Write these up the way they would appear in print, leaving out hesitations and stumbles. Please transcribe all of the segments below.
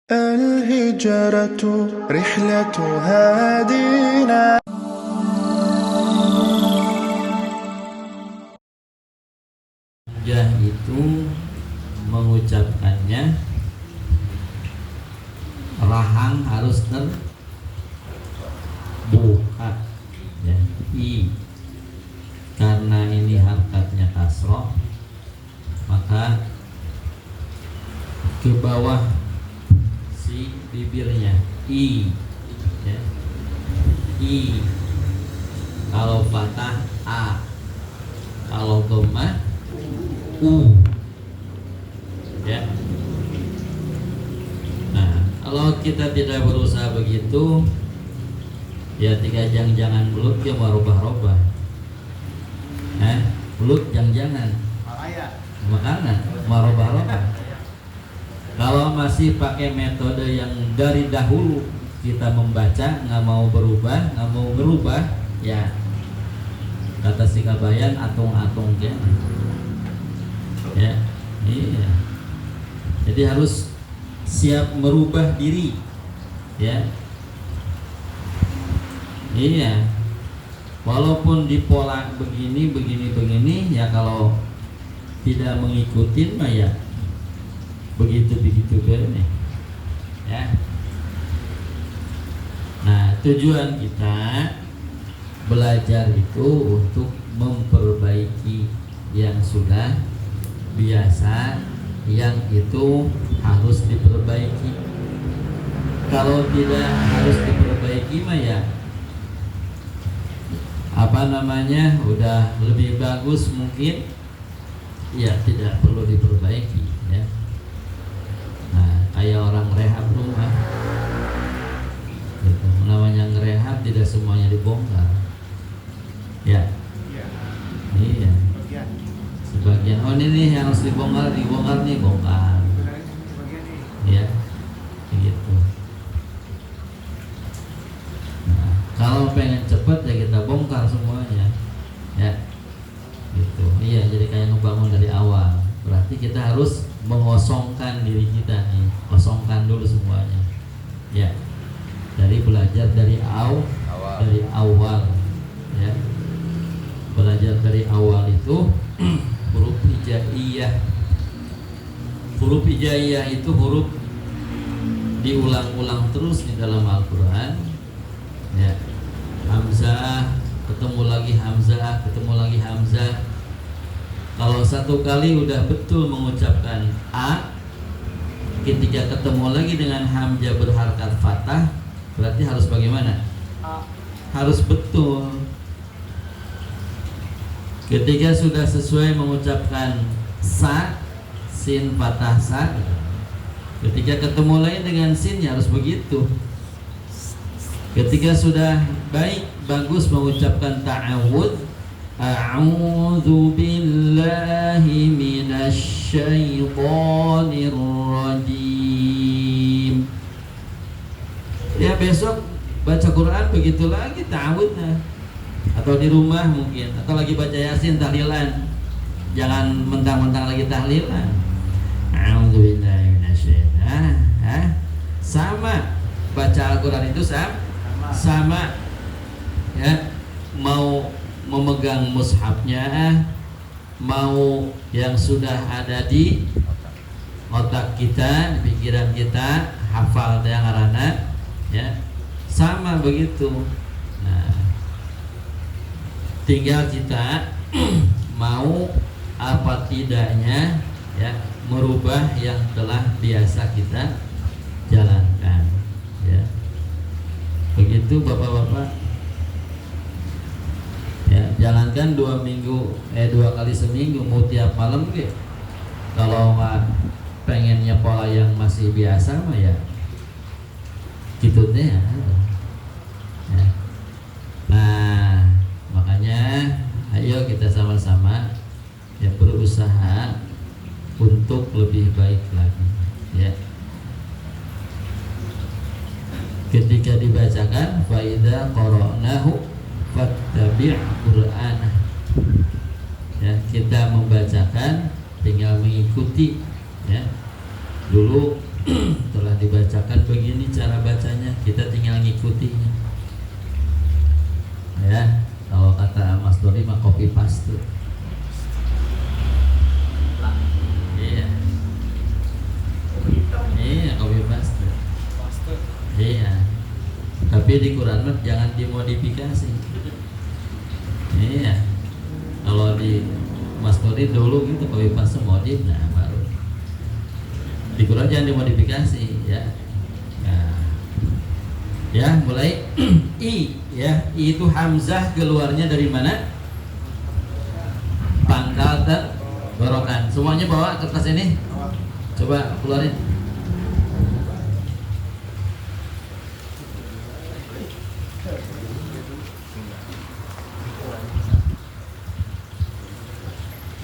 الهجرة رحلة هادينا. Itu mengucapkannya rahang harus terbuka ya, i karena ini harkatnya kasroh maka ke bawah si bibirnya i ya. I kalau fathah a, kalau dhammah u ya. Nah, kalau kita tidak berusaha begitu ya tiga jangan mulut ya merubah-rubah. Mulut jangan makanan merubah-rubah. Kalau masih pakai metode yang dari dahulu kita membaca nggak mau berubah, nggak mau berubah ya kata si Kabayan atung-atung ya. Ya, iya. Jadi harus siap merubah diri, ya. Iya. Walaupun di pola begini, ya kalau tidak mengikuti mah ya begitu nih, ya. Nah, tujuan kita belajar itu untuk memperbaiki yang sudah biasa, yang itu harus diperbaiki. Kalau tidak harus diperbaiki mah ya udah lebih bagus mungkin ya tidak perlu diperbaiki ya. Nah, kayak orang rehab rumah gitu. Namanya ngerehab tidak semuanya dibongkar ya. Iya, sebagian ini nih yang harus dibongkar nih, bongkar ya begitu. Nah, kalau pengen cepet ya kita bongkar semuanya ya gitu. Iya, jadi kayak ngebangun dari awal berarti kita harus mengosongkan diri kita nih, kosongkan dulu semuanya ya, dari belajar dari awal ya. Belajar dari awal itu huruf hijaiyah. Huruf hijaiyah itu huruf diulang-ulang terus di dalam Al-Quran ya. Hamzah, ketemu lagi Hamzah, ketemu lagi Hamzah. Kalau satu kali udah betul mengucapkan A, ketika ketemu lagi dengan Hamzah berharkat fathah, berarti harus bagaimana? Harus betul. Ketika sudah sesuai mengucapkan sa, sin fathah sa, ketika ketemu lagi dengan sin ya harus begitu. Ketika sudah baik bagus mengucapkan ta'awudz, a'udzu billahi minasy syaithanir rajim. Ya besok baca Quran begitu lagi ta'awudznya. Atau di rumah mungkin, atau lagi baca Yasin tahlilan, jangan mentang-mentang lagi tahlilan. A'udzubillahi minasyaitonir. Sama baca Al-Quran itu sama ya. Mau memegang mushafnya, mau yang sudah ada di otak kita, pikiran kita, hafal yang arana ya, sama begitu. Nah, tinggal kita mau apa tidaknya ya merubah yang telah biasa kita jalankan ya. Begitu Bapak-bapak ya, jalankan 2 kali seminggu, mau tiap malam ke. Kalau nggak pengennya pola yang masih biasa mah ya gitu deh ya. Nah, makanya ayo kita sama-sama ya berusaha untuk lebih baik lagi ya. Ketika dibacakan fa idza qara'nahu fattabi' qur'anah ya, kita membacakan tinggal mengikuti ya. Dulu telah dibacakan begini cara bacanya, kita tinggal ngikutinya. Ya, kalau kata Mas Dori mah copy paste. Iya. Iya, copy paste. Iya. Tapi di Quran mah jangan dimodifikasi. Iya. Kalau di Mas Dori dulu gitu copy paste modif, nah baru. Di Quran jangan dimodifikasi, ya. Ya, mulai I, ya. I itu hamzah keluarnya dari mana? Pangkal tenggorokan. Semuanya bawa kertas ini. Coba keluarin.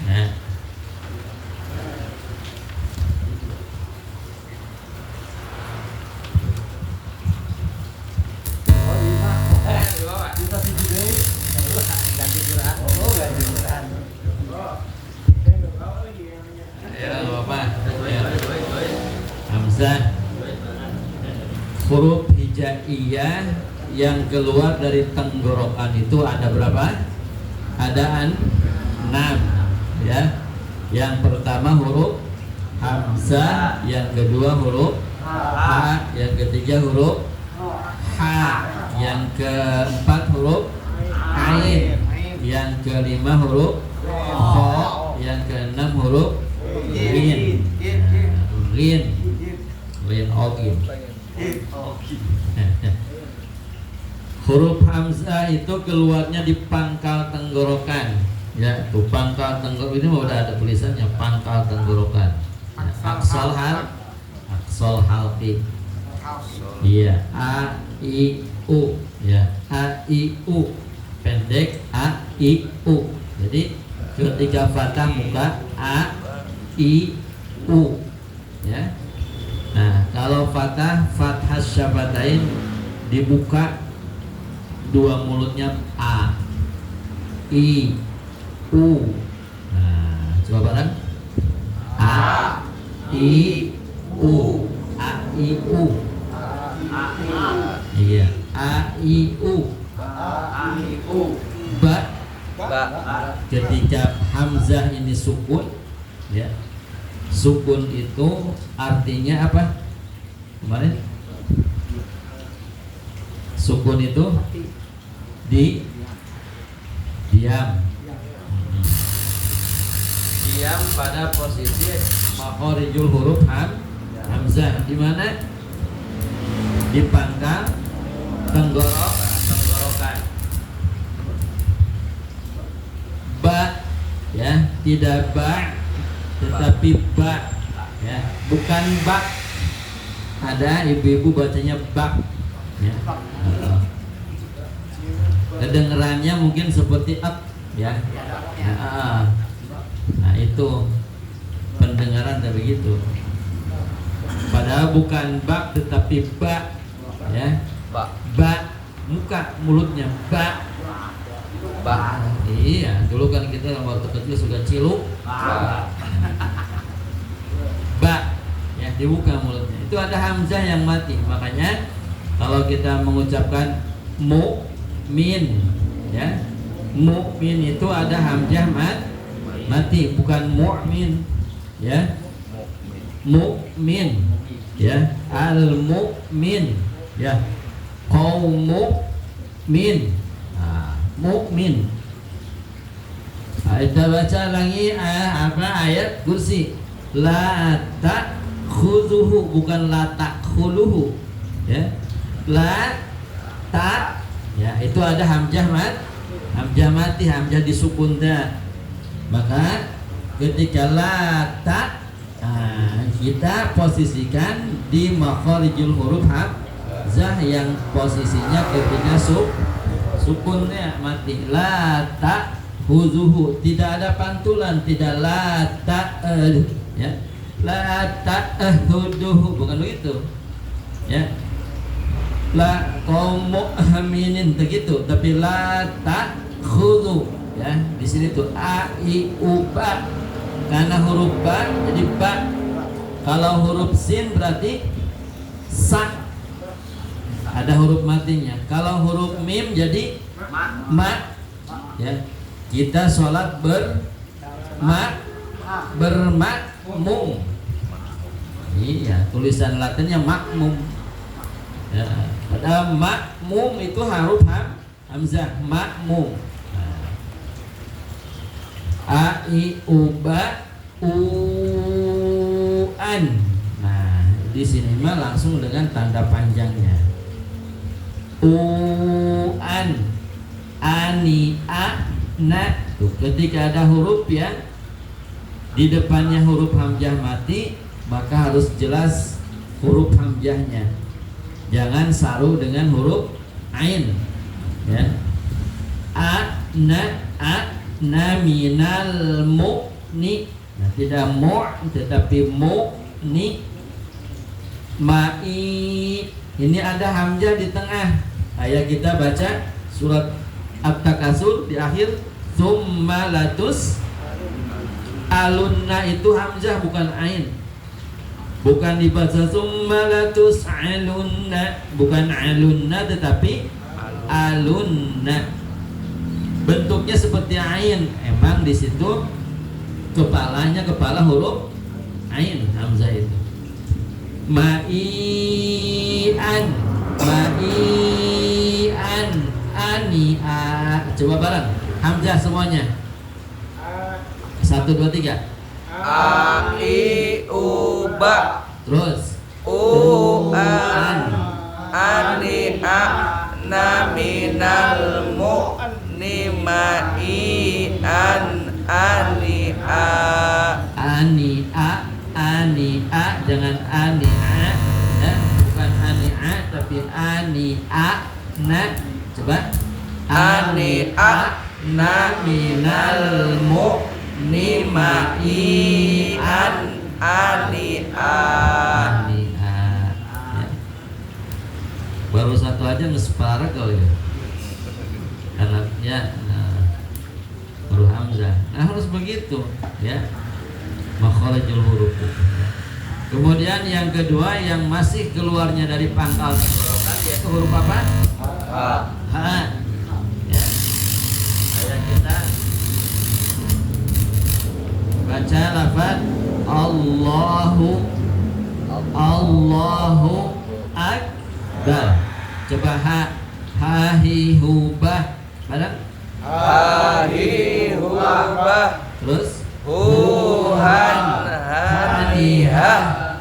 Nah. Hamzah huruf hijaiyah yang keluar dari tenggorokan itu ada berapa? Ada 6, ya. Yang pertama huruf hamzah, yang kedua huruf ha, yang ketiga huruf ha, yang keempat huruf ain, yang kelima huruf kha, yang keenam huruf rin. Rin ogin. Huruf hamzah itu keluarnya di pangkal tenggorokan. Ya, tuh pangkal tenggorokan ini udah ada tulisannya pangkal tenggorokan. Ya, aksol halqi. Iya, a i u, ya. A i u pendek a i u. Jadi ketika fathah muka a i u, ya. Nah, kalau fathah syafatain dibuka dua mulutnya a i u. Nah, coba bareng a i u, a i u. Iya, a i u. Ba. Ketika hamzah ini sukun, ya. Sukun itu artinya apa? Kemarin sukun itu diam. Diam pada posisi makhorijul huruf hamzah di mana? Di pangkal tenggorokan. Ba, ya, tidak ba tetapi ba, ya, bukan bak. Ada ibu-ibu bacanya bak, ya. Kedengerannya mungkin seperti up, ya. Nah, itu pendengaran tapi gitu. Padahal bukan bak tetapi ba, ya. Ba, muka mulutnya ba. Iya, dulu kan kita waktu kecil suka ciluk. Ba, ya, dibuka mulutnya. Itu ada hamzah yang mati. Makanya kalau kita mengucapkan mu'min, ya, mu'min itu ada hamzah mati, bukan mu'min, ya. Mu'min, ya, al-mu'min, ya, qaum mu'min. Mukmin. Kita baca lagi ayat kursi. La ta'khudhuhu, bukan la ta'khuluhu, ya. La ta, ya, itu ada hamzah mati, hamzah disukunnya. Maka ketika la ta, kita posisikan di makhorijul huruf hamzah yang posisinya ketika sukunnya mati. La ta huzuhu, tidak ada pantulan, tidak la ta, ya. La ta huduhu, bukan begitu, ya. La qaum mu'minin begitu, tapi la ta khudu, ya. Di sini tuh a i u ba, karena huruf ba jadi ba. Kalau huruf sin berarti sa, ada huruf matinya. Kalau huruf mim jadi ma. Ya, kita sholat bermakmum. Iya, tulisan Latinnya makmum. Ya, pada makmum itu huruf hamzah, makmum. A I U ba u an. Nah, di sini mah langsung dengan tanda panjangnya. U an, ani a na. Tuh, ketika ada huruf ya di depannya huruf hamzah mati, maka harus jelas huruf hamzahnya. Jangan saru dengan huruf ain. Ya. A na minal mu'ni. Nah, tidak mu' tetapi mu'ni. Ma'i. Ini ada hamzah di tengah. Ayat kita baca surat At-Takasur di akhir tsumma latus alunna, itu hamzah bukan ain. Bukan dibaca tsumma latus alunna, bukan alunna tetapi alunna. Bentuknya seperti ain. Emang di situ kepalanya kepala huruf ain, hamzah itu. Ma'ian, ania. Coba bareng hamzah semuanya. 1, 2, 3. A I U ba. Terus U an ani a na minal mu ni ma i an ani a. Ani a, jangan ani a ya, bukan ani a tapi ani a na. Coba Ani a na minal mu ni ma i an ani a. Ani a ya. Baru satu aja ngesepara kau ya, karena ya huruf hamzah. Nah, harus begitu ya, makharijul huruf. Kemudian yang kedua yang masih keluarnya dari pangkal tenggorokan yaitu huruf apa? Ha. Ya. Kayak kita baca lafaz Allahu akbar. Coba ha hi hu ba. Bareng. Ha hi hu ba. Terus Huhan haniha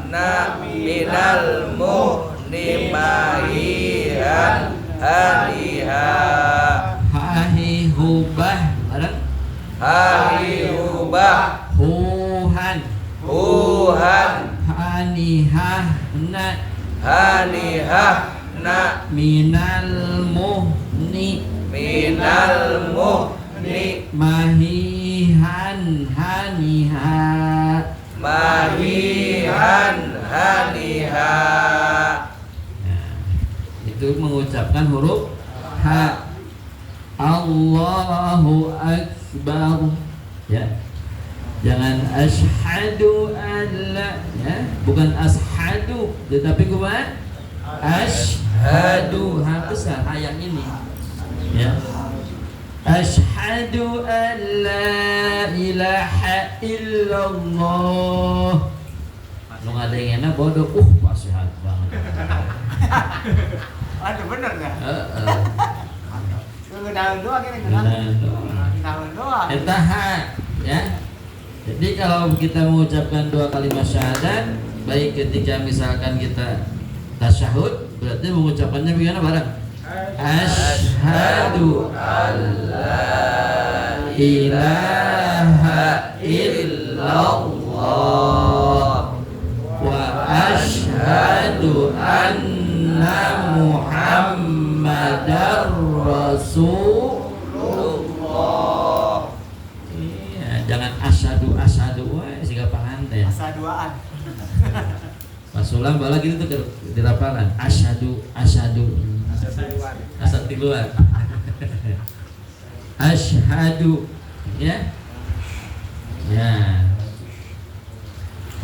na minal muhnimahihan haniha. Hahihubah. Bareng. Hahihubah. Huhan hanihah na hanihah na minal muhni mahihan haniha. Mahihan haniha. Nah, itu mengucapkan huruf ha. Allahu akbar ya. Jangan asyhadu alla ya, bukan ashadu tetapi kumat asyhadu, ha besar ha yang ini ya. Asyhadu an la ilaha illallah. Lu ada yang enak bodoh, pasihat banget. Aduh bener nggak? Ngedaun doang ini ngedaun doang. Etaha ya. Jadi kalau kita mengucapkan 2 kalimat syahadat, baik ketika misalkan kita tasyahud, berarti mengucapkannya bagaimana bareng? Asyhadu alla ilaha illallah wa asyhadu anna Muhammadar Rasulullah. Iya, jangan asyhadu wah siga panganten. Asaduaan. Pas ulang bala gitu tuh di lapangan. Asyhadu asad di luar. Asyhadu ya. Ya.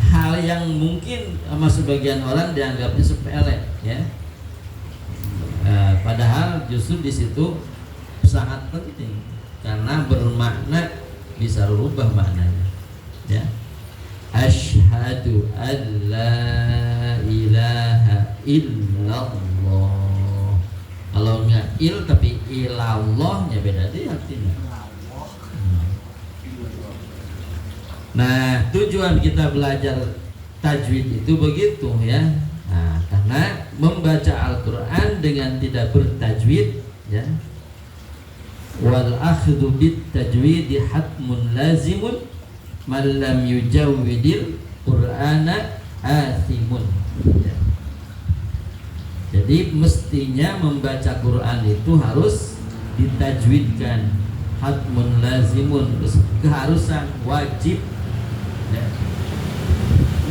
hal yang mungkin sama sebagian orang dianggapnya sepele, ya. Padahal justru di situ sangat penting karena bermakna bisa rubah maknanya, ya. Asyhadu an la ilaha illallah. Kalau nggak il tapi ilallahnya beda deh artinya. Nah, tujuan kita belajar tajwid itu begitu, ya. Nah, karena membaca Al-Qur'an dengan tidak bertajwid, ya. Wal akhdhu bit tajwid hatmun lazimun man lam yujawwidil Qur'ana athimun, ya. Jadi mestinya membaca Quran itu harus ditajwidkan, hatmun lazimun, keharusan, wajib, ya.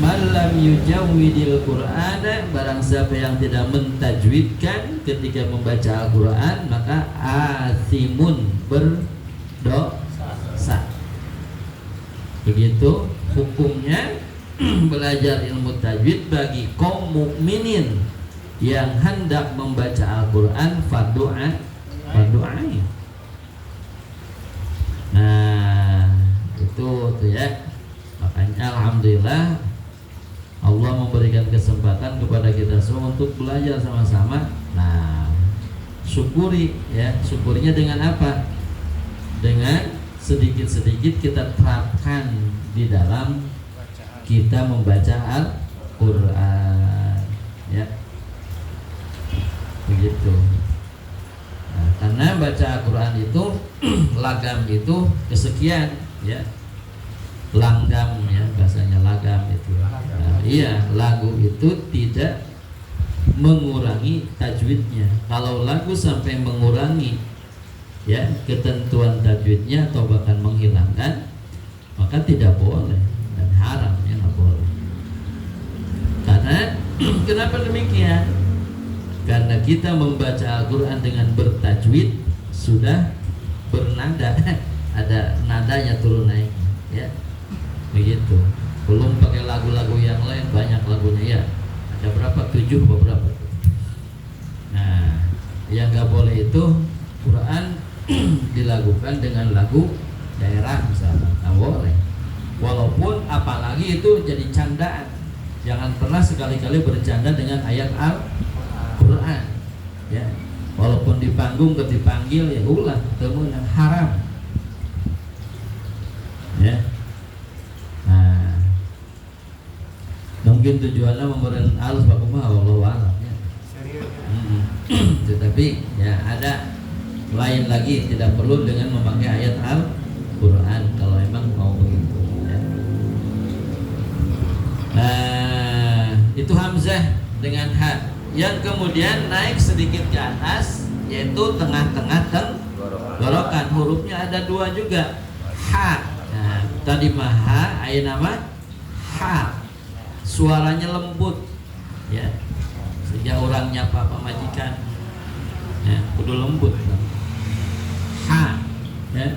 Malam yujawwidil Qur'ana, barang siapa yang tidak mentajwidkan ketika membaca Al-Qur'an maka athimun, berdosa. Begitu hukumnya belajar ilmu tajwid bagi kaum mukminin yang hendak membaca Al-Qur'an fadu'ai. Nah, itu tuh ya. Makanya alhamdulillah Allah memberikan kesempatan kepada kita semua untuk belajar sama-sama. Nah, syukuri, ya. Syukurinya dengan apa? Dengan sedikit-sedikit kita terapkan di dalam kita membaca Al-Qur'an, ya. Begitu. Nah, karena baca Al-Qur'an itu lagam itu kesekian, ya. Langgam, ya, bahasanya lagam itu. Nah, iya, lagu itu tidak mengurangi tajwidnya. Kalau lagu sampai mengurangi, ya, ketentuan tajwidnya atau bahkan menghilangkan, maka tidak boleh dan haram, ya, nggak boleh. Karena kenapa demikian? Karena kita membaca Al-Qur'an dengan bertajwid sudah bernada, ada nadanya turun naik, ya. Begitu. Belum pakai lagu-lagu yang lain, banyak lagunya, ya. Ada berapa? 7 beberapa. Nah, yang nggak boleh itu Quran dilakukan dengan lagu daerah misalnya, nggak boleh. Walaupun apalagi itu jadi candaan. Jangan pernah sekali-kali bercanda dengan ayat Al-Quran, ya. Walaupun di panggung dipanggil, ya ulah temu yang haram, ya. Nah, mungkin tujuannya memberi halus bakumah wallahu a'lam, ya. Tetapi ya ada lain lagi, tidak perlu dengan memakai ayat Al-Quran kalau emang mau begitu, ya. Nah, itu hamzah dengan ha. Yang kemudian naik sedikit ke atas, yaitu tengah-tengah tenggorokan. Hurufnya ada 2 juga, ha. Nah, tadi maha, ayat nama ha. Suaranya lembut, ya. Sehingga orang nyapa pemajikan, ya, kudu lembut. Ha, ya.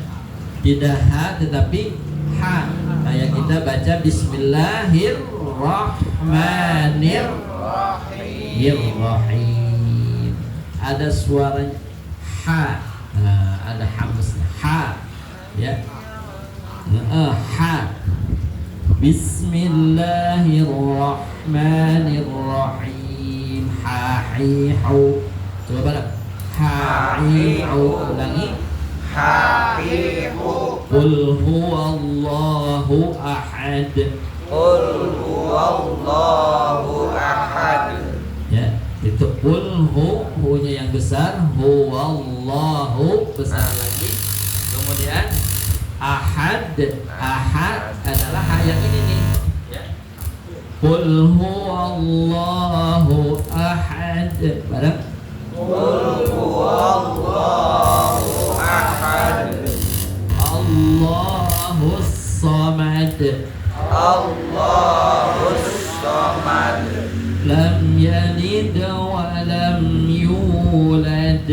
Tidak ha tetapi ha. Kayak kita baca Bismillahirrahmanirrahim. Ada suaranya ha. Nah, ada hamzah ha, ya. Ha. Bismillahirrahmanirrahim. Ha-hi-hu. Coba balik. Ha-hi-hu. Ulangi. Ha-hi-hu. Qul huwallahu ahad. Qul huwallahu ahad. Ya, itu qul hu-nya yang besar, huwallahu besar lagi. Kemudian ahad. Ahad adalah ha yang ini nih, ya. Qul huwallahu ahad. Bareng. Qul huwallahu ahad. Allahus samad. Allahus samad. Lam yalid wa lam yulad.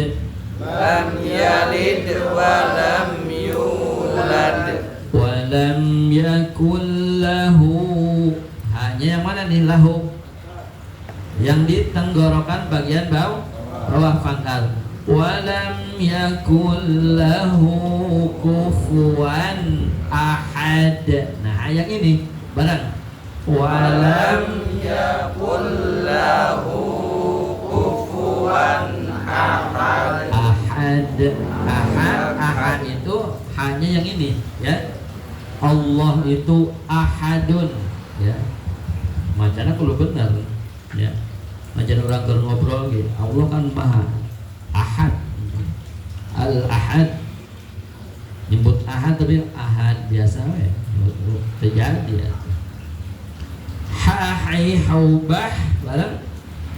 Lam yalid wa lam yulad. Wa lam yakul lahu. Ha lisani lahu, yang di tenggorokan bagian bawah pangkal. Walam yakul lahu kufuwan ahad. Nah yang ini barang. Walam yakul lahu kufuwan ahad. Ahad itu hanya yang ini ya. Allah itu ahadun ya. Macana kalau benar ya. Macam orang ngobrol gitu. Allah kan maha ahad. Al-ahad. Nyebut ahad tapi ahad biasa ya. Terjadi ya. Hai haubah barang.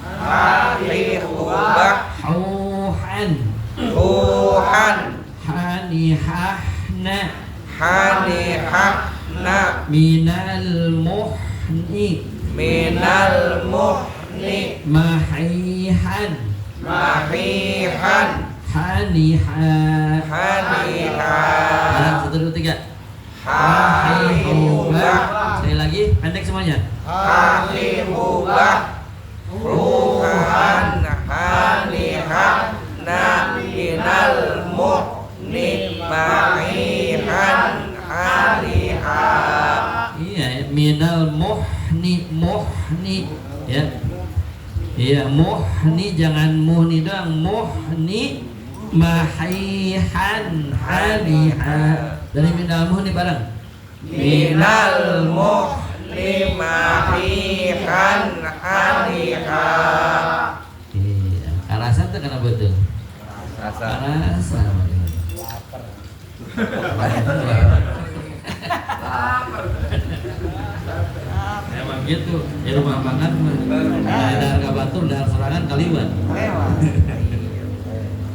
Hai hubah. Hauhan. Huhan. Hanihahna. Hanihahna. Minal muhni. Minal muhni. Mahihan. Mahihan. Haniha. Haniha. Barang 1, 2, 3. Hai hubah. Sekali lagi pendek semuanya. Hai hubah. Ruhan. Hanihahna. Minal muhni. Mahihan. Haniha. Iya, minal muhni ya. Iya, muhni jangan muhni doang, muhni mahihan haniha. Dari minal muhni barang. Minal muhni mahihan haniha. Iya, alasan tuh kenapa betul? Alasan. Emang gitu, di rumah makan ada harga batur, ada serangan kaliwan.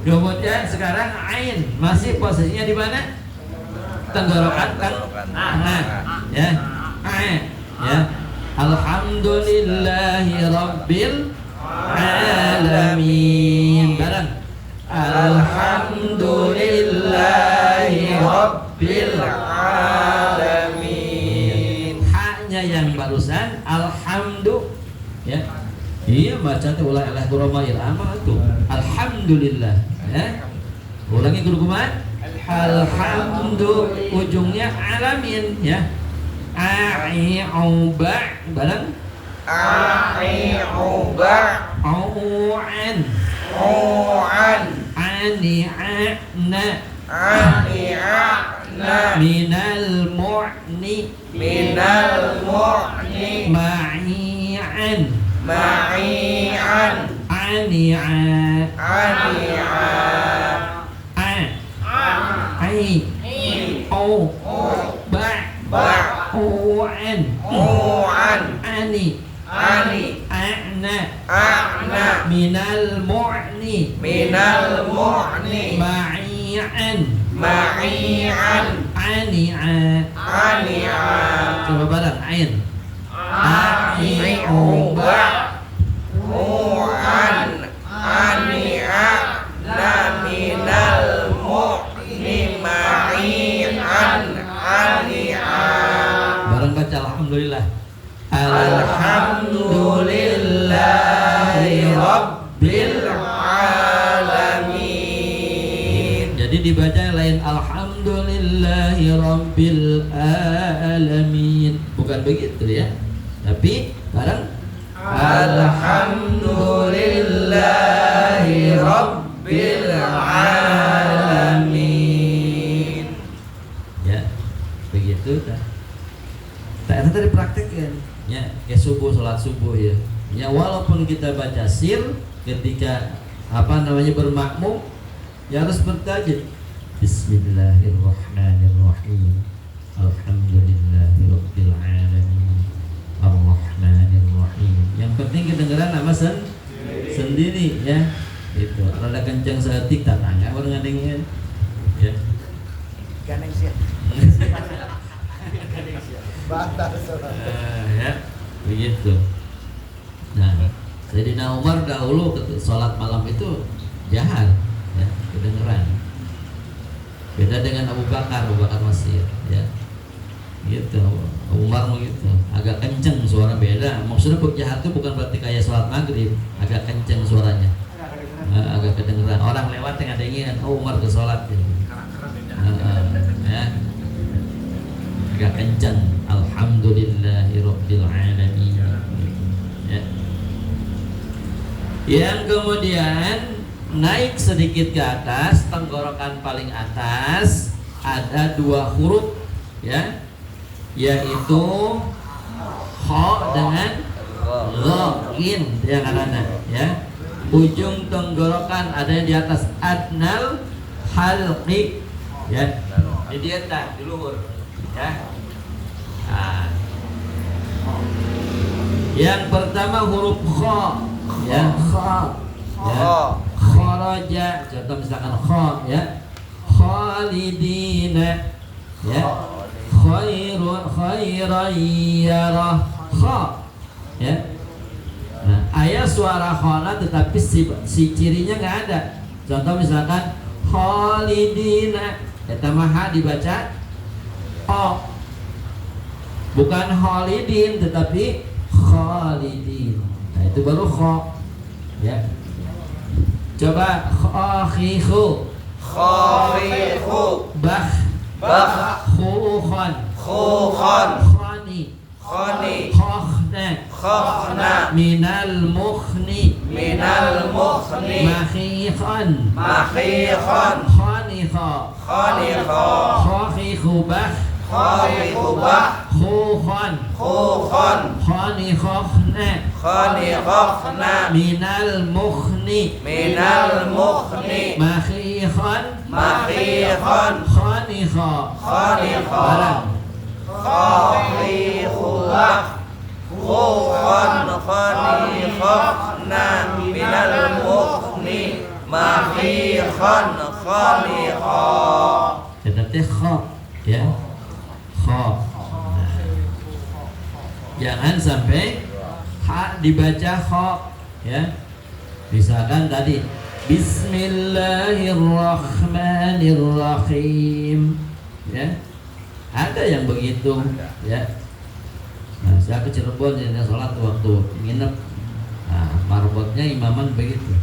Kemudian sekarang ain masih posisinya di mana? Tenggorokan tengah, ya. Ain, ya. Alhamdulillahi rabbil alamin. Barang. Alhamdulillahi rabbil alamin. Hanya yang barusan alhamdu, ya. Iya baca tuh ulah ilah kuromail amal tuh. Alhamdulillah, ya. Ulangi guru kumat. Alhamdu ujungnya alamin, ya. Ai'uba barang. Ai'uba. Au'an. Au'an. Ani'ana. Ani'ana. Minal mu'ni. Minal mu'ni. Ma'i'an. Ma'i'an. Ani'a. Ani'a. Ai. O. Ba. U'an. U'an. Ani. A'na. A'na. Minal mu'ni. Minal mu'ni. Ma'i'an. Ma'i'an. Ani'a. Ani'a. Coba bareng ain. Ai'uba. U'an. Ani'a. Minal mu'ni. Ma'i'an. Ani'a. Bareng baca alhamdulillah. Alhamdulillahi rabbil alamin. Jadi dibaca lain alhamdulillahi rabbil alamin. Bukan begitu ya. Tapi bareng Alhamdulillahi rabbil alamin. Ya, begitu dah. Tak tadi praktekkan. Ya, kayak subuh, sholat subuh ya. Ya walaupun kita baca sir ketika bermakmum, ya harus bertajid. Bismillahirrahmanirrahim. Alhamdulillahirabbil alamin. Ar-Rahmanirrahim. Yang penting kedengaran nama sendiri ya. Itu. Rada kencang seetik tak tanya orang ngadengin. Ya. Gandeng siap. Ya, begitu. Nah, Sayyidina Umar dahulu sholat malam itu jahar, ya, kedengeran. Beda dengan Abu Bakar masih, ya, gitu. Umar begitu, agak kenceng suara beda. Maksudnya jahat itu bukan berarti kayak sholat maghrib, agak kenceng suaranya, agak kedengeran. Orang lewat yang ada ingin, oh Umar ke sholat gitu. Ya. Agak kenceng. Alhamdulillahirabbil alamin. Ya. Yang kemudian naik sedikit ke atas, tenggorokan paling atas ada 2 huruf, ya, yaitu kha dengan ghain, ya anak-anak, ya. Ujung tenggorokan ada di atas adnal halqi, ya. Di dia tak di luhur, ya. Nah. Yang pertama huruf kha, ya, kha, ya. Kharaja, contoh misalkan kha, ya. Khalidina, ya. Khairan yarah, kha, ya. Nah, ayat suara khana tetapi si cirinya nggak ada. Contoh misalkan khalidina, eta mah dibaca o, bukan khalidin tetapi khalidin. Nah, itu baru kha, ya. Coba khakhihu, bah, khukhan, khani, khahna, minal mukhni, makhikhan, khanikha, khakhihu bah, khukhan, khanikhna, minal mukhni, makhikhan, khanikha, barang. Tetapi kha, ya, kha. Nah, jangan sampai ha dibaca kha, ya. Misalkan tadi Bismillahirrahmanirrahim, ya. Ada yang begitu, ya. Nah, saya ke Cirebon jadi sholat waktu nginep. Nah, marbotnya imaman begitu,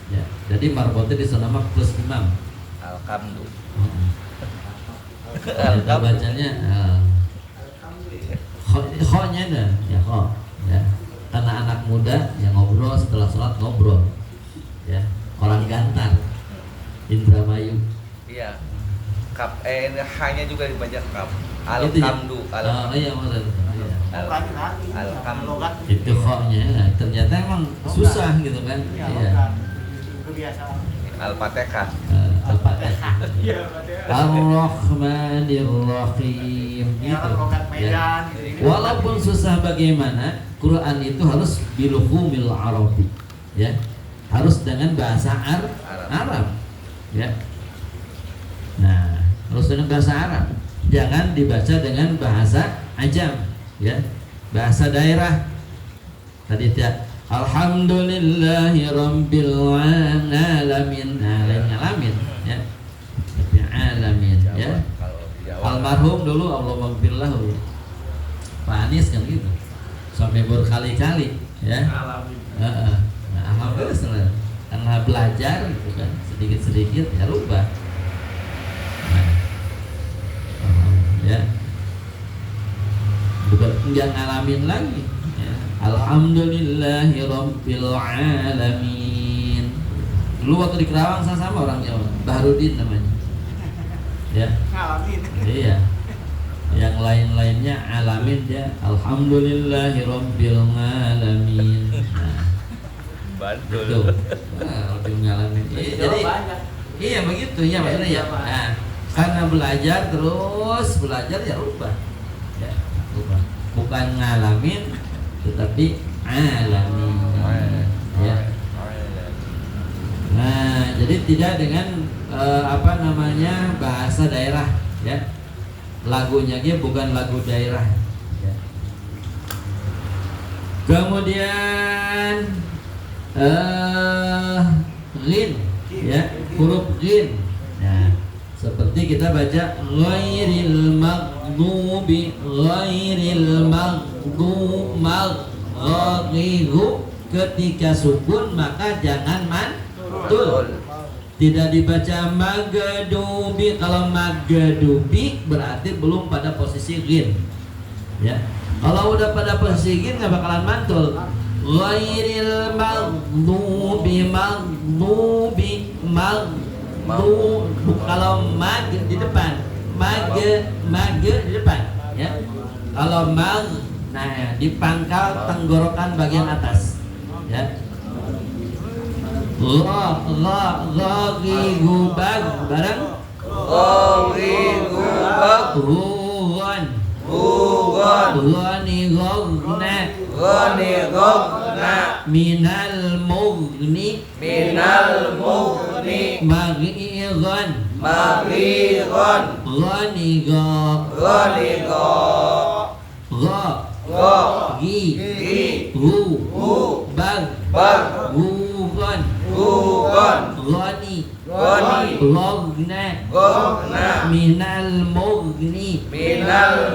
ya. Jadi marbotnya di sana mah plus imam. Alhamdulillah. Kita bacanya kho-nya dah, ya kho, ya. Karena anak muda yang ngobrol setelah sholat ngobrol, ya. Orang gantar, Indramayu. Iya. Kap hanya juga dibaca kap. Alhamdulillah. Oh iya maksud. Alhamdulillah. Itu kho-nya. Ternyata emang susah gitu kan. Iya. Kebiasaan. Al-Fatihah. Al-Fatihah. Ar-Rahmanir-Rahim gitu. Ya. Walaupun susah bagaimana, Quran itu harus biluhumil Arabi, ya. Harus dengan bahasa Arab, ya. Nah, harus dengan bahasa Arab. Jangan dibaca dengan bahasa ajam, ya. Bahasa daerah. Tadi tidak Alhamdulillahi Rabbil Alamin, alamin, ya. Tapi alamin, ya. Almarhum dulu Allah maghfirlahu. Pak Anies kan gitu, sampai berkali-kali, ya. Nah, alhamdulillah karena belajar gitu kan, sedikit-sedikit ya rubah. Nah, ya. Bukan nggak ngalamin lagi. Alhamdulillahi Rabbil Alamin. Dulu waktu di Kerawang sama orang Jawa, Bahrudin namanya, ya. Ngalamin. Iya. Yang lain-lainnya alamin, dia Alhamdulillahi Rabbil Alamin. Nah, Bandul. lebih ngalamin. Jadi iya begitu ya maksudnya ya. Nah, karena belajar terus belajar ya rubah, ya rubah. Bukan ngalamin tetapi alamin, ya. Nah, jadi tidak dengan bahasa daerah, ya. Lagunya dia bukan lagu daerah, ya. Kemudian ghin, ya, huruf ghin. Nah, Seperti kita baca ghairil maghdubi, ghairil maghdubi. Ketika sukun maka jangan mantul. Tidak dibaca magdubi. Kalau magdubi berarti belum pada posisi ghin. Ya. Kalau udah pada posisi ghin nggak bakalan mantul. Ghairil maghdubi. Kalau mag di depan, mag di depan. Ya. Kalau mag, nah di pangkal tenggorokan bagian atas. Ya. Ghabag bareng ghani minal mughni maghiran ghani minal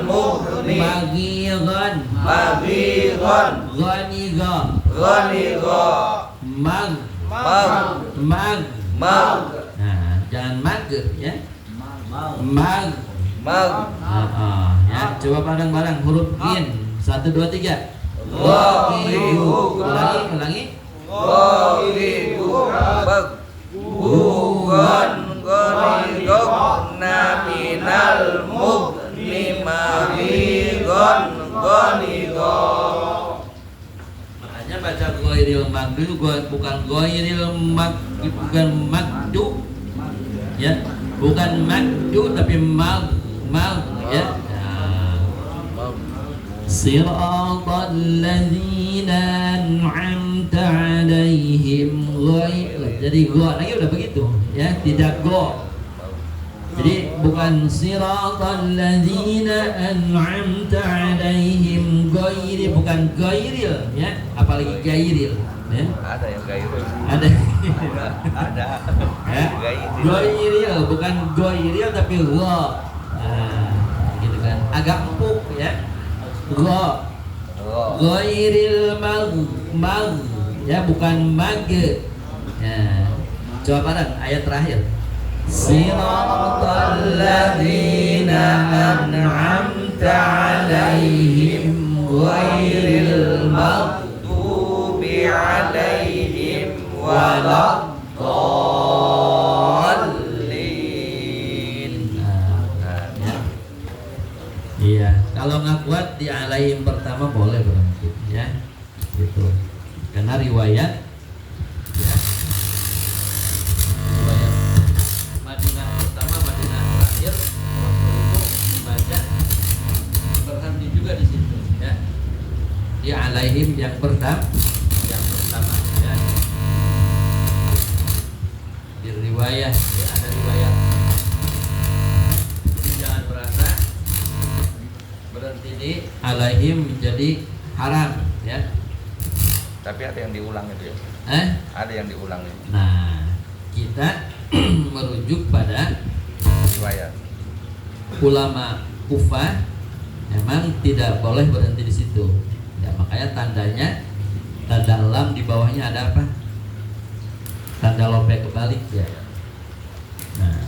mughni maghiran mag. Nah, jangan mag ya. Mag. Ya, coba bareng-bareng huruf ghin. 1 2 3. Ulangi. Makanya baca ghairil magdu bukan ghairil bukan magdu. Ya, bukan magdu tapi mag ya. Siratal ladzina an'amta 'alaihim jadi go lagi udah begitu ya, tidak go. Jadi bukan siratal ladzina an'amta 'alaihim ghairi, bukan ghairil ya, apalagi gairil ya. Ada yang gairil. Ada. Ya. Gairil bukan gairil tapi go. Nah, gitu kan. Agak empuk ya. Ghairil mag ya, bukan mag ya. Coba bareng ayat terakhir. Siratal ladzina an'amta 'alaihim ghairil maghdubi 'alaihim waladdallin. Iya, kalau nggak kuat di alaihim pertama boleh berhenti ya, gitu. Karena riwayat ya, riwayat Madinah pertama, Madinah terakhir waktu itu membaca berhenti juga di situ ya. Di alaihim yang pertama ya. Di riwayat ya, ada riwayat. Jadi jangan berasa berhenti di alaihim menjadi haram ya. Tapi ada yang diulang itu ya. Ada yang diulang itu. Nah, kita merujuk pada Riwayat ulama Kufah, memang tidak boleh berhenti di situ. Ya, makanya tandanya tanda lam di bawahnya ada apa? Tanda lope kebalik ya. Nah,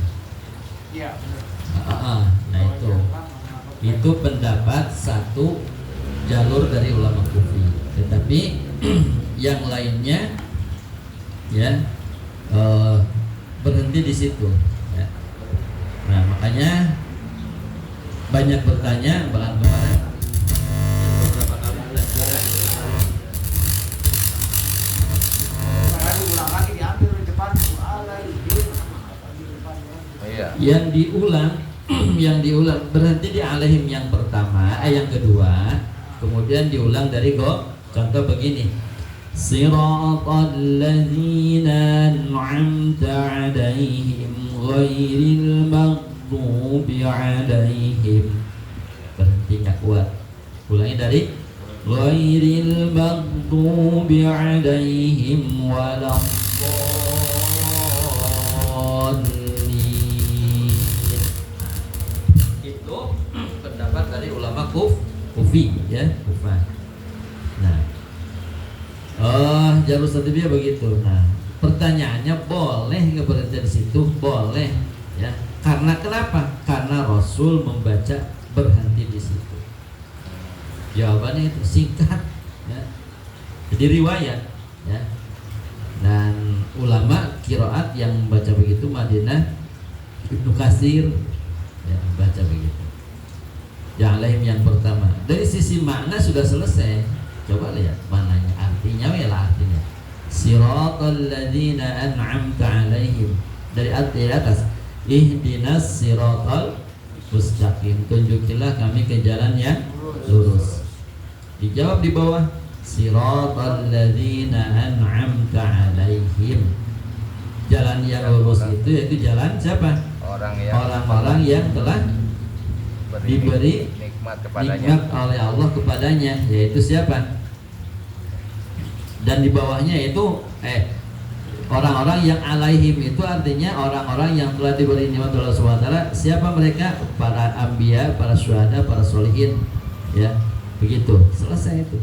nah itu pendapat satu jalur dari ulama Kufi. Tetapi yang lainnya ya berhenti di situ ya. Nah, makanya banyak bertanya, bahkan kemarin beberapa kali belajar yang diulang berhenti di alaihim yang pertama, yang kedua, kemudian diulang dari go. Contoh begini, siratal ladzina an'amta 'alaihim ghairil maghdubi 'alaihim. Berhenti nggak kuat. Ulangi dari ghairil maghdubi 'alaihim waladdallin. dari ulama Kufi ya, Kufah. Nah, jalur satibiyah begitu. Nah, pertanyaannya boleh nggak berhenti di situ? Boleh ya. Karena kenapa? Karena Rasul membaca berhenti di situ. Jawabannya itu singkat ya. Jadi riwayat ya. Dan ulama qiraat yang membaca begitu Madinah, Ibnu Katsir ya, baca begitu. Ja'alaihim yang pertama. Dari sisi makna sudah selesai. Coba lihat mananya, artinya ya lah artinya. Siratal ladzina an'amta 'alaihim. Dari atas, ihdinas siratal mustaqim. Tunjukilah kami ke jalan yang lurus. Dijawab di bawah, siratal ladzina an'amta 'alaihim. Jalan yang lurus itu yaitu jalan siapa? Orang-orang yang telah diberi nikmat oleh Allah kepadanya, yaitu siapa? Dan di bawahnya itu orang-orang yang alaihim itu artinya orang-orang yang telah diberi nikmat oleh Allah SWT. Siapa mereka? Para anbiya, para syuhada, para sholihin ya. Begitu, selesai itu.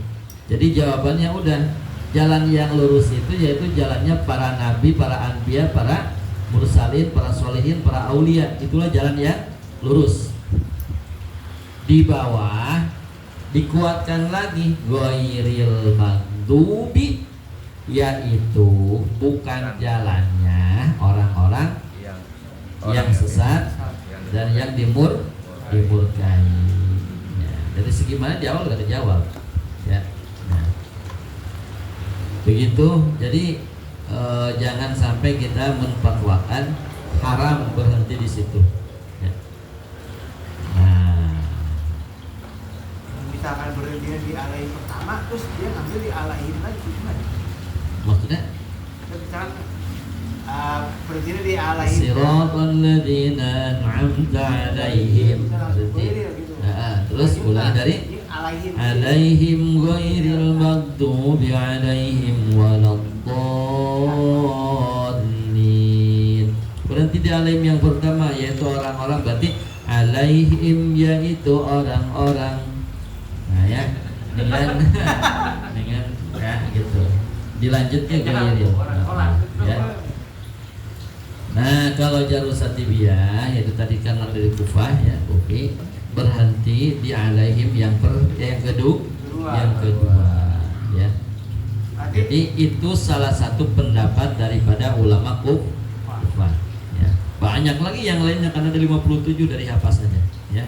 Jadi jawabannya udah, jalan yang lurus itu yaitu jalannya para nabi, para anbiya, para mursalin, para sholihin, para aulia. Itulah jalan yang lurus. Di bawah dikuatkan lagi ghairil maghdubi, yaitu bukan jalannya orang-orang yang sesat dan yang dimurkai. Ya, dari segi mana di awal udah kejawab ya. Nah, begitu. Jadi jangan sampai kita menfatwakan haram berhenti di situ ya. Nah, misalkan berhenti di alai pertama terus dia ngambil di alaihin lagi gimana? maksudnya Misalkan berhenti di alaihin. siratal ladzina an'amta 'alaihim. Terus ulang dari alaihim ghairil maghdubi 'alaihim waladdallin. Berhenti di alaihim yang pertama yaitu orang-orang, berarti alaihim yaitu orang-orang. Nah ya, dengan ya gitu. Dilanjutnya ghairil ya. Nah, kalau jalur satibiyah yaitu tadi kan dari Kufah ya, oke. Berhenti di alaihim yang kedua ya. Jadi itu salah satu pendapat daripada ulama Kufah ya. Banyak lagi yang lainnya karena ada 57 dari hafaz saja ya.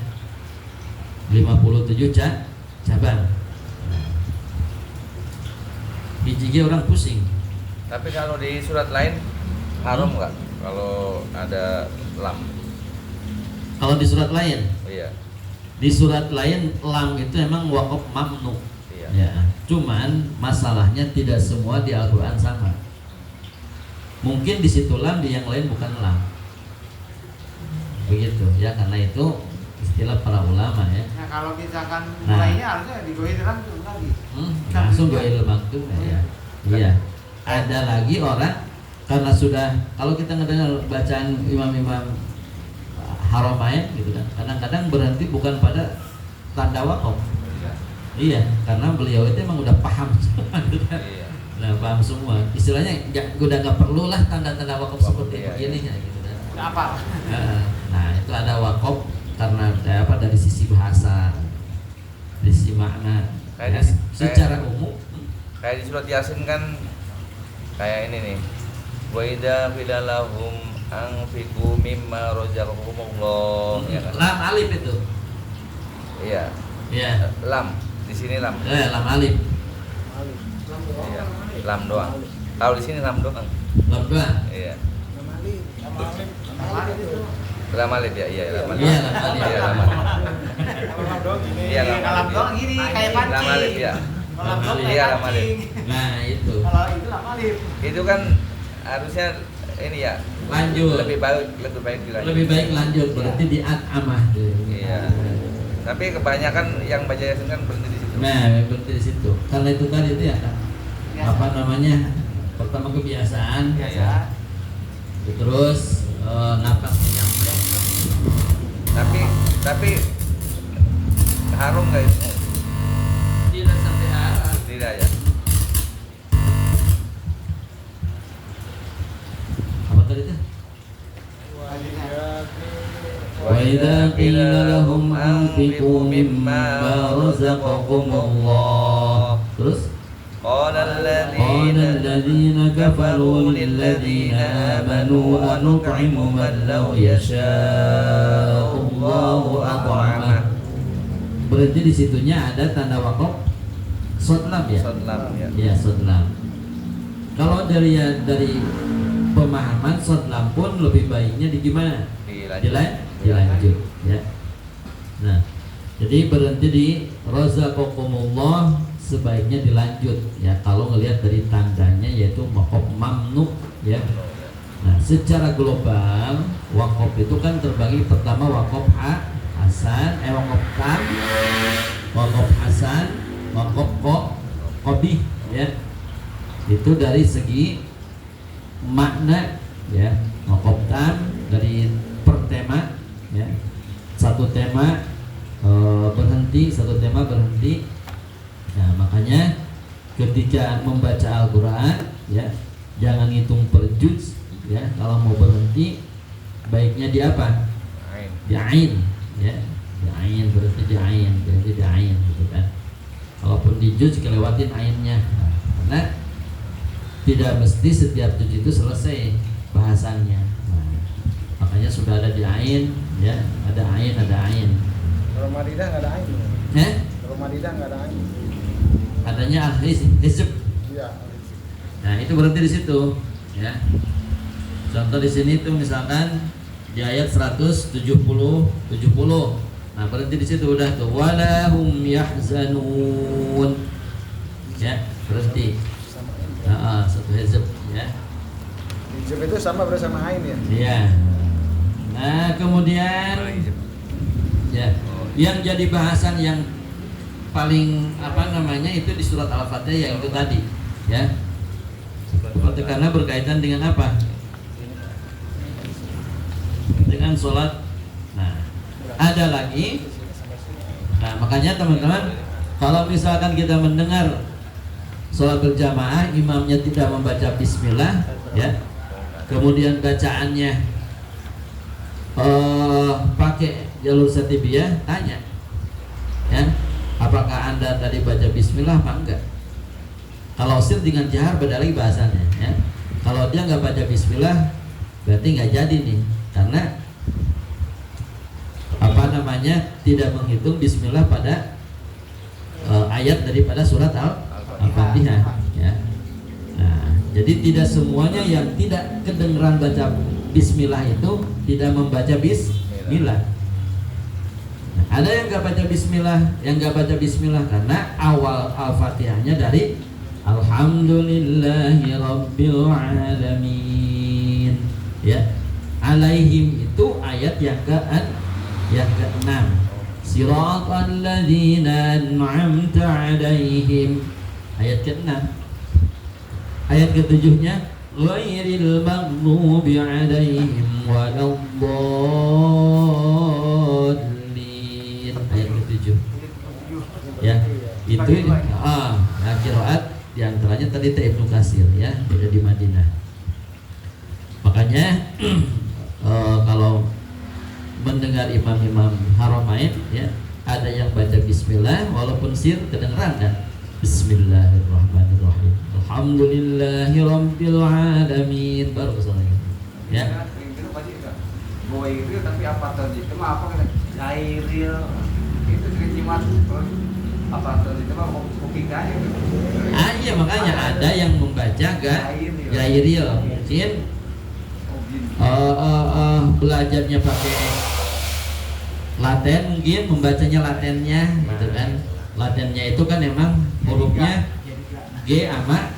57 cabang. Bijinya orang pusing. Tapi kalau di surat lain haram nggak? Kalau ada lam? Kalau di surat lain? Iya. Di surat lain lam itu emang waqaf mamnu. Iya. Ya, cuman masalahnya tidak semua di Al-Qur'an sama. Mungkin di situ lam, di yang lain bukan lam. Begitu ya, karena itu istilah para ulama ya. Nah, kalau misalkan mulainya harusnya digoyir langsung lagi. Langsung goil maktub ya. Iya. Ada lagi orang karena sudah, kalau kita ngedengar bacaan imam-imam Haramain gitu kan, kadang-kadang berhenti bukan pada tanda wakaf. Iya, karena beliau itu emang udah paham semua gitu kan. Iya. Nah, paham semua. Istilahnya udah nggak perlu lah tanda-tanda wakaf seperti begini ya gitu kan. Apa? Nah, itu ada wakaf karena dari sisi bahasa, dari sisi makna. Ya, secara umum kayak di surat Yasin kan kayak ini nih. Wa idza qila lahum anfiqu mimma razaqakumullah ya kan. Lam alif itu. Iya. Iya. Lam. Di sini lam. Lam alif. Iya. Lam doang. Kalau di sini lam doang. Lam doang. Iya. Lam alif itu. Lam alif ya, iya lam alif. Iya, lam alif. Iya, lam alif. Iya, Lam doang gini kayak pancing. Lam alif ya. Lam doang Iya, kayak lam alif. pancing. Nah, itu. Kalau itu lam alif. Itu kan harusnya ini ya. Lanjut. Lebih baik dilanjut. Lebih baik lanjut, berarti di at'amah. Iya. Tapi kebanyakan yang baca Yasin kan berhenti di situ. Nah, berhenti di situ. Karena itu tadi itu ya, apa namanya? Pertama kebiasaan. Biasa. Terus napasnya nyampe. Tapi harum nggak itu? Tidak sampai haram. Tidak ya. Apa tadi itu? وَإِذَا قِيلَ لَهُمْ أَنْفِقُوا مِمَّا رَزَقَكُمُ اللَّهُ. Terus قال قال الذين كفروا للذين آمنوا أنطعم من لو يشاء الله أطعمه. Berarti di situnya ada tanda wakaf sodlam ya? Sodlam ya. Ya, sodlam. Kalau dari pemahaman sodlam pun lebih baiknya di gimana? Dilanjut ya. Nah, jadi berhenti di razaqakumullah sebaiknya dilanjut ya kalau ngelihat dari tandanya yaitu wakaf mamnu ya. Nah, secara global wakaf itu kan terbagi pertama wakaf hasan, wakaf tam, wakaf hasan, wakaf qabih ya. Itu dari segi makna ya. Wakaf tam dari per tema ya. Satu tema berhenti, satu tema berhenti. Nah, makanya ketika membaca Al-Qur'an ya, jangan hitung per juz ya. Kalau mau berhenti baiknya di apa? Di ain ya. Di ain, berarti di ain, berarti di ain gitu kan. Kalaupun di juz kelewatin ainnya. Nah, karena tidak mesti setiap juz itu selesai bahasannya. Nah, makanya sudah ada di ain ya, ada ain, ada ain. Ramadan nggak ada ain. Ramadan nggak ada ain. Adanya al-hizb. Iya. Nah, itu berarti di situ ya. Contoh di sini tuh misalkan di ayat 170. Nah, berhenti di situ udah tuh walahum yahzanun. Ya, berhenti. Satu hizb ya. Hizb itu sama bersama ain ya? Iya. Nah, kemudian ya, yang jadi bahasan yang paling apa namanya itu di surat Al-Fatihah yang itu tadi ya. Seperti karena berkaitan dengan apa? Dengan sholat. Nah, ada lagi. Nah, makanya teman-teman, kalau misalkan kita mendengar sholat berjamaah, imamnya tidak membaca bismillah ya, kemudian bacaannya pakai jalur satibiyah, tanya ya, apakah anda tadi baca bismillah apa enggak? Kalau sir dengan jahar beda lagi bahasannya ya. Kalau dia nggak baca bismillah berarti nggak jadi nih, karena apa namanya tidak menghitung bismillah pada ayat daripada surat Al-Fatihah ya. Nah, jadi tidak semuanya yang tidak kedengeran baca bismillah itu tidak membaca bismillah. Nah, ada yang nggak baca bismillah, yang nggak baca bismillah karena awal Al-Fatihahnya dari Alhamdulillahi Rabbil Alamin ya. Alaihim itu ayat yang ke-6. Siratal ladzina an'amta 'alaihim ayat ke-6. Ayat ke-7-nya ghairil maghdubi 'alaihim waladdallin ayat ke-7 ya. Itu qiraat di antaranya tadi Ibnu Katsir ya, beda di Madinah. Makanya kalau mendengar imam-imam Haramain ya, ada yang baca bismillah walaupun sir kedengeran kan. Bismillahirrahmanirrahim. Alhamdulillahirabbil alamin. Baru kesananya. Ya. Boy itu tapi apa tadi? Itu mah apa kan? Gairil. Itu terjemahan apa tadi? Itu mah kokikanya. Iya, makanya ada yang membaca gairil. Mungkin belajarnya pakai Laten, mungkin membacanya Latennya gitu kan. Latennya itu kan emang hurufnya G sama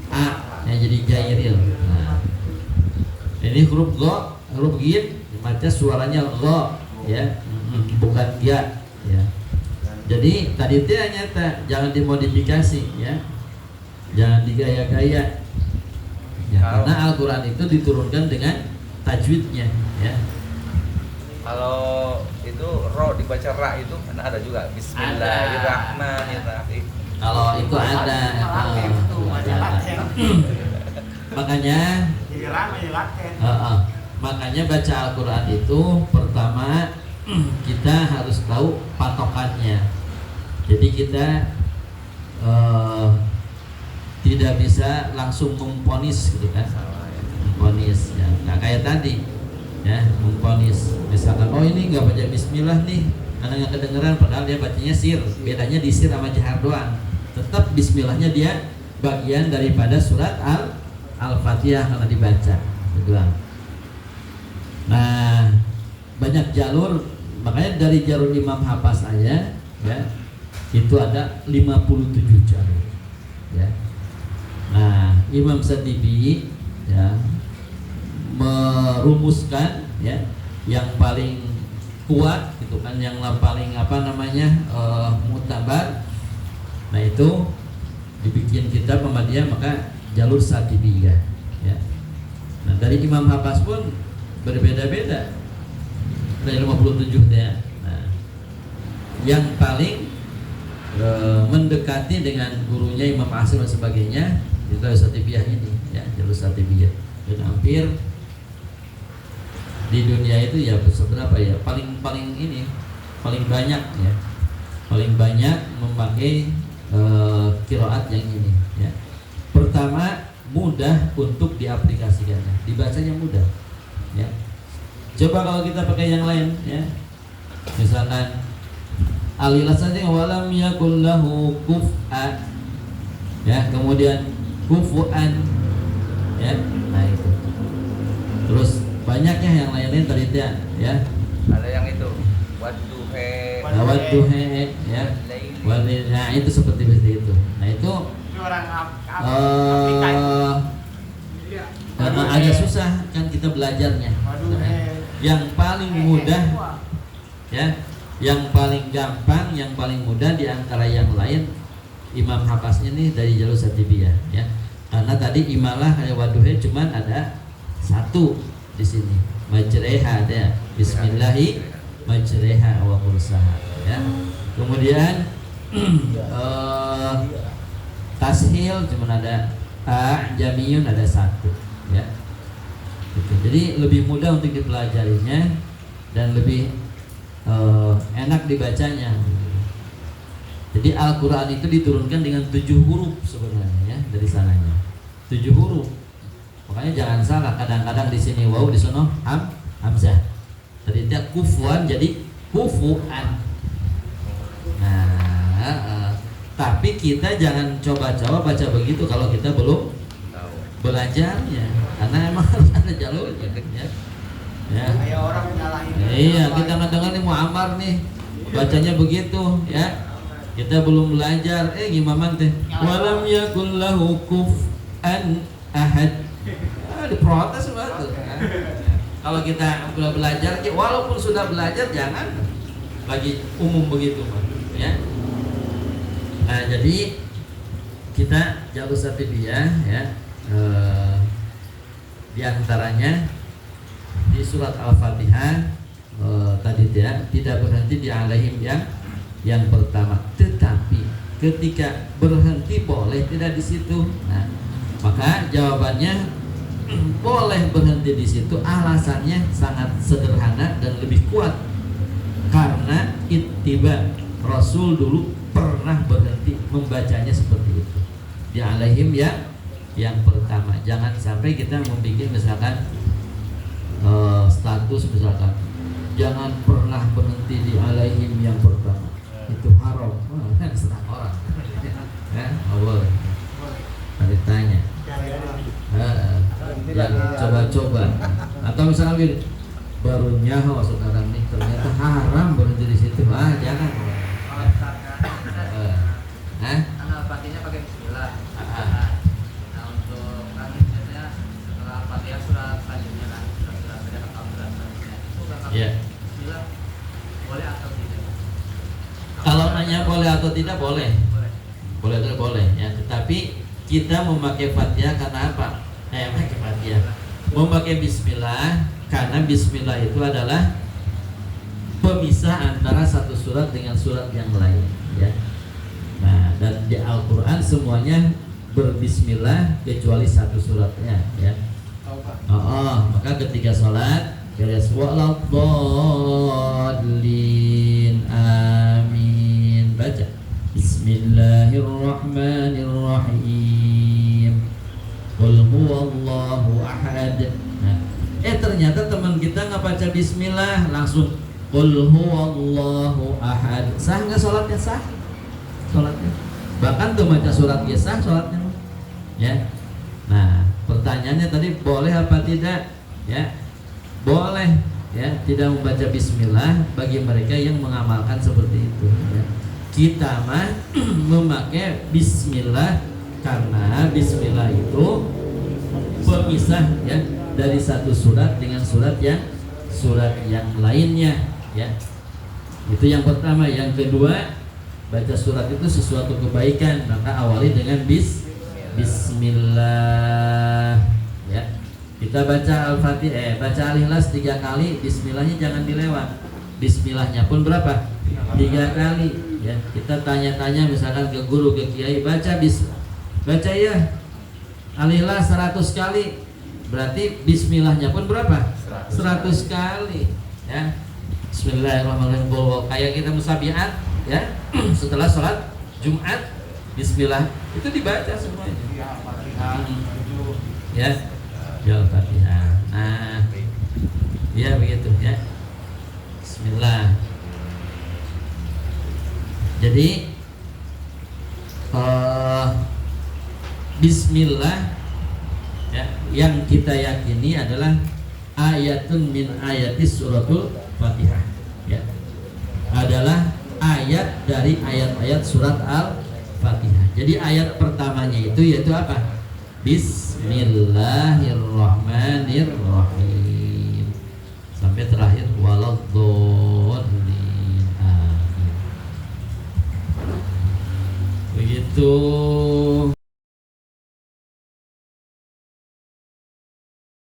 A ya, jadi gairil. Nah, ini huruf go, huruf gin baca suaranya go ya, bukan ya ya. Jadi tadi itu nyata, jangan dimodifikasi ya, jangan digaya-gaya ya, karena Al-Quran itu diturunkan dengan tajwidnya ya. Kalau itu ro dibaca ra itu kan ada juga Bismillahirrahmanirrahim. Kalau itu ada. Makanya makanya baca Al-Quran itu pertama kita harus tahu patokannya. Jadi kita tidak bisa langsung memponis gitu kan, memponis ya. Nah kayak tadi ya, memponis misalkan oh ini nggak baca Bismillah nih karena nggak kedengeran, padahal dia bacanya sir. Bedanya di sir sama jahar doang. Tetap Bismillahnya dia bagian daripada surat Al-Fatihah karena dibaca gitu. Nah banyak jalur, makanya dari jalur Imam Hafaz aja ya itu ada 57 jalur ya. Nah Imam Satibi ya merumuskan ya yang paling kuat gitu kan, yang paling mutabar. Nah itu dibikin kitab Muhammadiyah maka jalur Satibiyah ya. Nah dari Imam Hafaz pun berbeda-beda dari 57 ya. Nah, yang paling mendekati dengan gurunya Imam Asim dan sebagainya itu jalur Satibiyah ini ya, jalur Satibiyah. Dan hampir di dunia itu ya seberapa ya, paling banyak ya, paling banyak memakai qiraat yang ini ya. Pertama mudah untuk diaplikasikannya, dibacanya mudah ya. Coba kalau kita pakai yang lain ya, misalkan alilas saja walam yakul lahu kufuan ya, kemudian kufuan ya. Nah itu terus banyaknya yang lain-lain tadi ya. Ada yang itu wadduhe ya. Nah itu seperti itu. Nah itu karena agak susah kan kita belajarnya. Yang paling mudah ya, yang paling gampang, yang paling mudah di antara yang lain Imam Hafaznya nih dari jalur Satibiyah ya. Karena tadi imalah kayak waduhe cuman ada satu di sini. Majreha ada Bismillahi majreha wa mursaha ya. Kemudian tashil cuma ada jamiyun ada satu ya gitu. Jadi lebih mudah untuk dipelajarinya dan lebih enak dibacanya. Jadi Al-Quran itu diturunkan dengan 7 huruf sebenarnya ya, dari sananya 7 huruf. Makanya jangan salah, kadang-kadang di sini waw, di sono hamzah. Tadi dia kufuan jadi kufuan. Nah, tapi kita jangan coba-coba baca begitu kalau kita belum belajarnya, karena emang harus ada jalurnya ya. Ya. Kayak orang nyalahin. Iya, kita ngedengar nih Muammar nih bacanya begitu ya. Kita belum belajar, gimana teh? Walam yakul lahu kufuwan ahad. Diprotes banget. Kalau kita belum belajar, walaupun sudah belajar jangan lagi umum begitu ya. Nah, jadi kita jalur Satibiyah ya, di antaranya di surat Al-Fatihah tadi tidak berhenti di alaihim yang pertama, tetapi ketika berhenti boleh tidak di situ. Nah, maka jawabannya boleh berhenti di situ. Alasannya sangat sederhana dan lebih kuat, karena ittiba, Rasul dulu pernah berhenti membacanya seperti itu di alaihim yang pertama. Jangan sampai kita membuat misalkan status misalkan jangan pernah berhenti di alaihim yang pertama, itu haram. Kan serang orang ya, Allah ditanya yang coba-coba atau misalnya gini, baru nyaho sekarang nih ternyata haram berhenti di situ, jangan. Al-Fatihahnya pakai bismillah. Nah untuk kan biasanya setelah Al-Fatihah surat selanjutnya kan surat selanjutnya itu kan bismillah boleh atau tidak? Kalau nanya boleh atau tidak boleh atau boleh ya, tetapi kita memakai Fatihah karena apa? Memakai Fatihah, memakai Bismillah karena Bismillah itu adalah pemisah antara satu surat dengan surat yang lain, ya. Nah, dan di Al-Quran semuanya berbismillah kecuali satu suratnya, ya. Maka ketika sholat beres waladhdallin amin, baca Bismillahirrahmanirrahim Qul huwallahu ahad. Nah, ternyata teman kita nggak baca bismillah, langsung Qul huwallahu ahad. Sah nggak sholatnya? Sah sholatnya. Bahkan tuh baca surat ya sah sholatnya, ya. Nah, pertanyaannya tadi boleh apa tidak? Ya, boleh, ya. Tidak membaca bismillah bagi mereka yang mengamalkan seperti itu, ya. Kita mah memakai bismillah karena bismillah itu pemisah, ya, dari satu surat dengan surat yang lainnya, ya. Itu yang pertama. Yang kedua, baca surat itu sesuatu kebaikan, maka awali dengan bismillah, ya. Kita baca Al-Fatihah, baca Al-Ikhlas 3 kali, bismillahnya jangan dilewat. Bismillahnya pun berapa? 3 kali, ya. Kita tanya-tanya misalkan ke guru, ke kiai, baca ya Al-Ikhlas 100 kali, berarti bismillahnya pun berapa? 100 kali, ya. Bismillahirrahmanirrahim. Kayak kita musabihat, ya. Setelah sholat Jumat, bismillah itu dibaca semuanya, ya. Al-Fatihah. Nah, ya begitu, ya. Bismillah. Jadi bismillah, ya, yang kita yakini adalah ayatun min ayatis suratul Fatihah, ya. Adalah ayat dari ayat-ayat surat Al-Fatihah. Jadi ayat pertamanya itu yaitu apa? Bismillahirrahmanirrahim sampai terakhir waladhdallin amin. Begitu